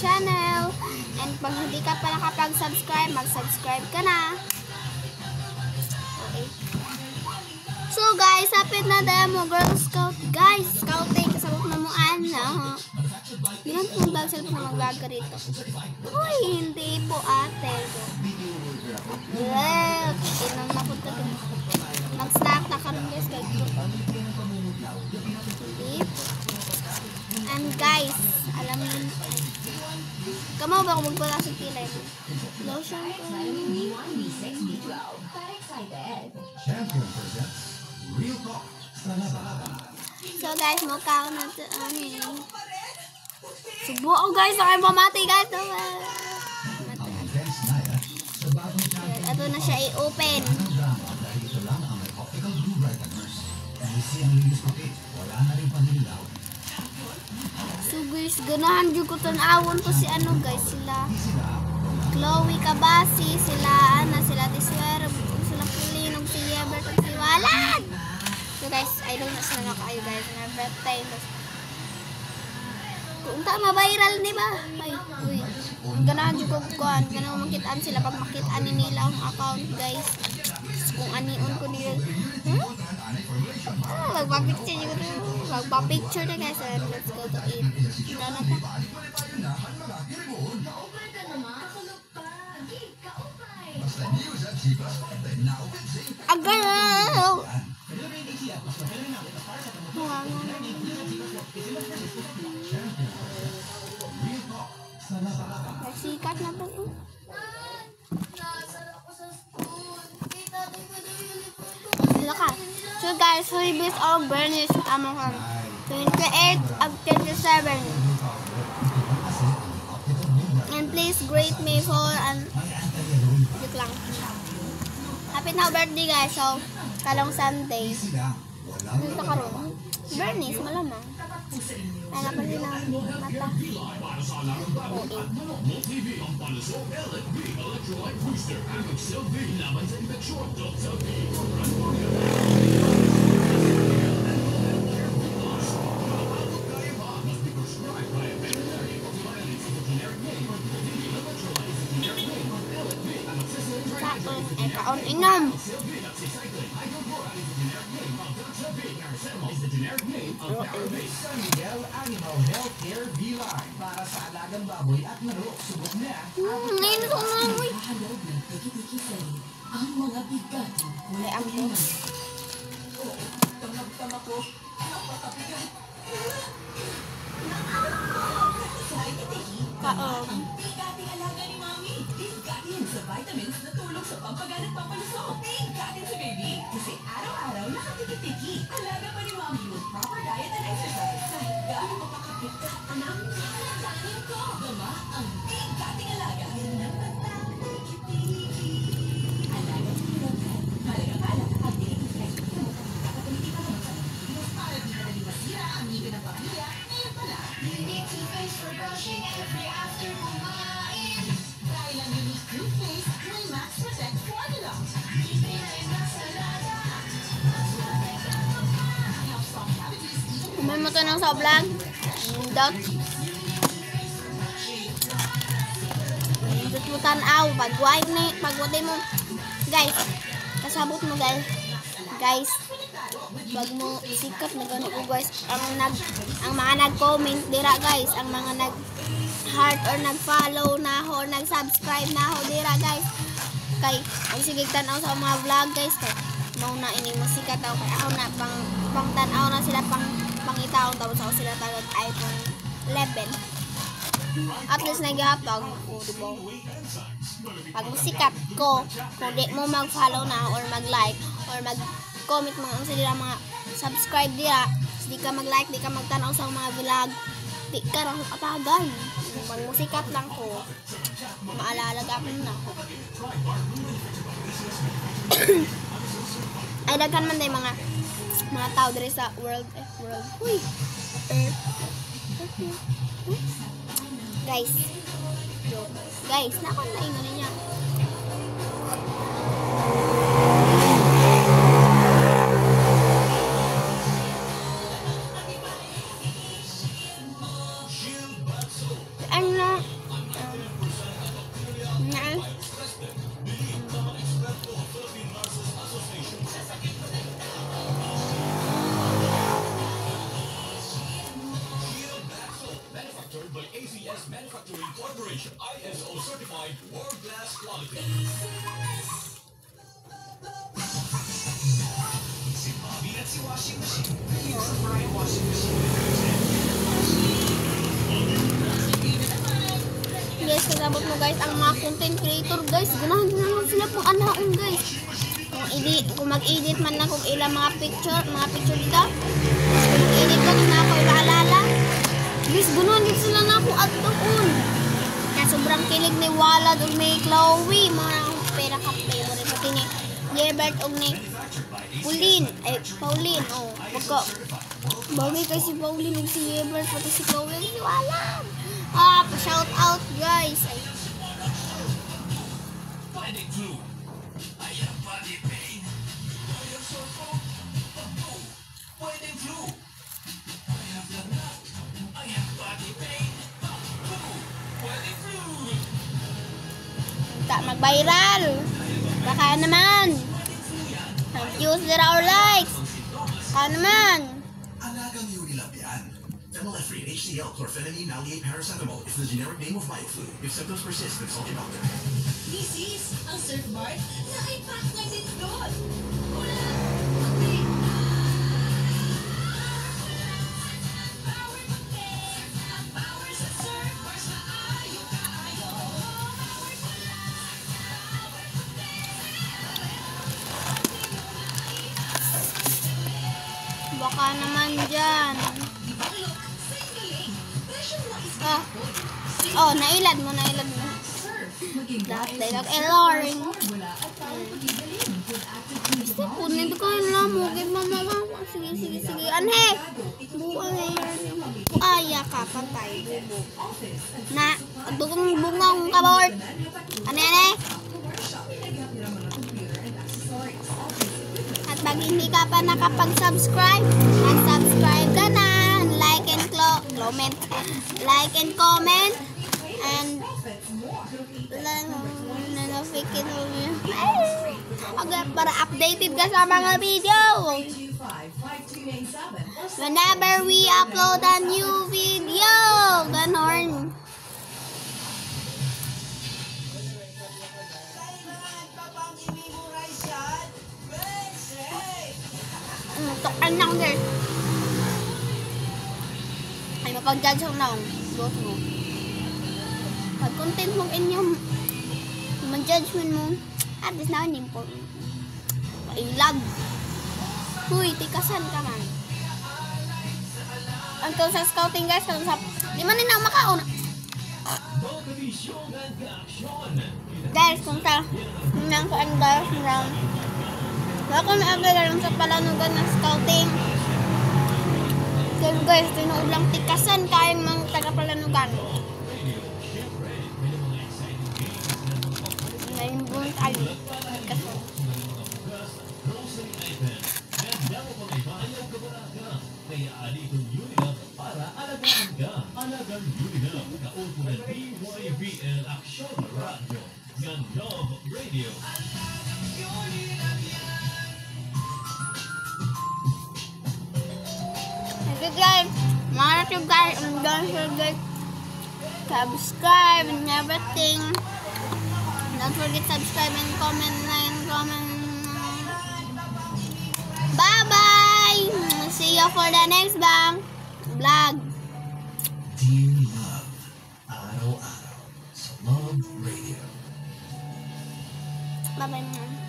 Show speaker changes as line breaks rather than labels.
channel. And pag hindi ka pa nakapag-subscribe, mag-subscribe ka na. Okay. So guys, hapit na demo Girl Scout. Guys, scouting kasabot na mo ano. Bilang kung dahil sila po mag-vlog ka rito. Uy, hindi po ate. Well, inang napot ka din. Mag-snack na karon guys. And guys, alam niyo, kamo ba kung magpala sa kilay? Lotion ko. So guys, mukha ko na ito. Subo ako guys, ako yung pamati guys. Ito na siya i-open. So guys, ganahan dyan ko tanawon to si ano guys, sila Chloe Cabasi, sila Ana, sila Tiswero, sila Pulinog, si Yebert, si Walad. So guys, idol na sila na kayo guys, na birthday. Kung tama viral di ba? Ay, uy. Ganahan dyan ko kuhan, ganahan makitaan sila pag makitaan nila ang account guys. Kung anion ko nila. Magpa-picture nyo ko to. Magpa-picture na guys. And let's go to eat. Ito na pa. Agaw! Sikat na to. So guys, freebies or burnish among 28 of 27. And please greet me for an joke lang. Happy na birthday guys. So, kalong Sunday. Dito karon. Burnish, malamang. Ay, napansin na mata. Kaon inom. Ngayon ito ngamoy. Ang mga bigat. May ampo. Kaon. Sa vitamins na tulong sa pampagaan at pampalusog. Tingkatin sa baby. Kasi araw-araw nakatiki-tiki. Alaga pa ni Mommy with proper diet and exercise. Kahit gano'n mapakapit ka, anak, nakakain ko. Gama ang tingkating alaga. Alaga sa pilotan. Malaga ka alaga ang tingkating kakapaliti pa naman sa mga para di na masira ang ngipin ng pamilya. Ngayon pala. You need toothpaste for brushing every after kumain. Dahil ang unique toothpaste may Max Protect formula. May mo tanong sa vlog. Dot. Dot mo tanaw. Pagwatay mo. Guys. Kasabot mo guys. Guys. Wag mo sikat na gano'n ko guys. Ang mga nag-comment dira guys. Ang mga nag-heart or nag-follow na ho or nag-subscribe na ho dira guys. Kay sige tanaw sa mga vlog guys. Kay mau na ini masikat daw kay ako na pang tanaw na sila pangitaw tapos ako sila tagad iPhone 11. At least nag-hapag ko diba. Pag musikat ko, kung di mo mag-follow na or mag-like or mag-comment mga ang sila mga subscribe dira, di ka mag-like, di ka magtanaw sa mga vlog, di ka lang atagan. Pag musikat lang ko, maalalaga ko na ako. Ay daghan man day mga tao diri sa world. Uy. Guys. Guys, nakon na ingon niya. Ano Guys, kasabot mo guys, ang mga content creator guys, ganahan din naman sila pong anaon guys. Kung mag-edit man lang kung ilang mga picture dito. Kung mag-edit ko na ako ilaalala. Guys, ganahan din sila na ako at doon. Kaya sobrang kilig ni Walad o ni Chloe. Mga pera ka favorite pati ni Yebert o ni Pauline. Oh, pagka bagay kay si Pauline o si Yebert pati si Chloe o si Walad. Pa-shout out guys. Ay. Tak mag-viral. Baka naman. Views that our likes. Baka naman.
Alagang Unilapian. Phenylephrine HCl chlorphenamine maleate paracetamol is the generic name of MyoFlu. If symptoms persist, consult your doctor.
This is ang Surfmart na ipack na sindot.
Baka naman dyan. Nailad mo. Lahat like Eloring. Gusto po, nito ko yung lamugin mo. Sige. Anhe! Buaya ka, patay. Bubo. Na, dukong bungong kabord. Ane? At pag hindi ka pa nakapag-subscribe, mag-subscribe ka na. Like and comment. Like and comment. And para updated ka sa mga video. Whenever we upload a new video. Ganon. Tokan lang guys. Ay mapag-judge ako na. Both mo. Pag-content mong inyong man-judgment mo. At least na hindi po. Pailag. Huy, tikasan ka man. Until sa scouting guys. Di man din ako makaon. Guys, kung sa nang saan guys. Ako na-agad lang sa palanugan na scouting. So guys, tinuod lang tikasan kayang mga taga-palanugan. Ngayon buong tali. Tikasan.
Kaya alitong Unilab para alagaan ka. Alagang Unilab, kaupunan BYBL Action Radio ng Love Radio.
Okay guys, mga to guys, don't forget subscribe and everything. Don't forget subscribe and comment. Bye bye. See you for the next vlog.
Dear Love, araw-araw sa Love Radio.
Bye bye.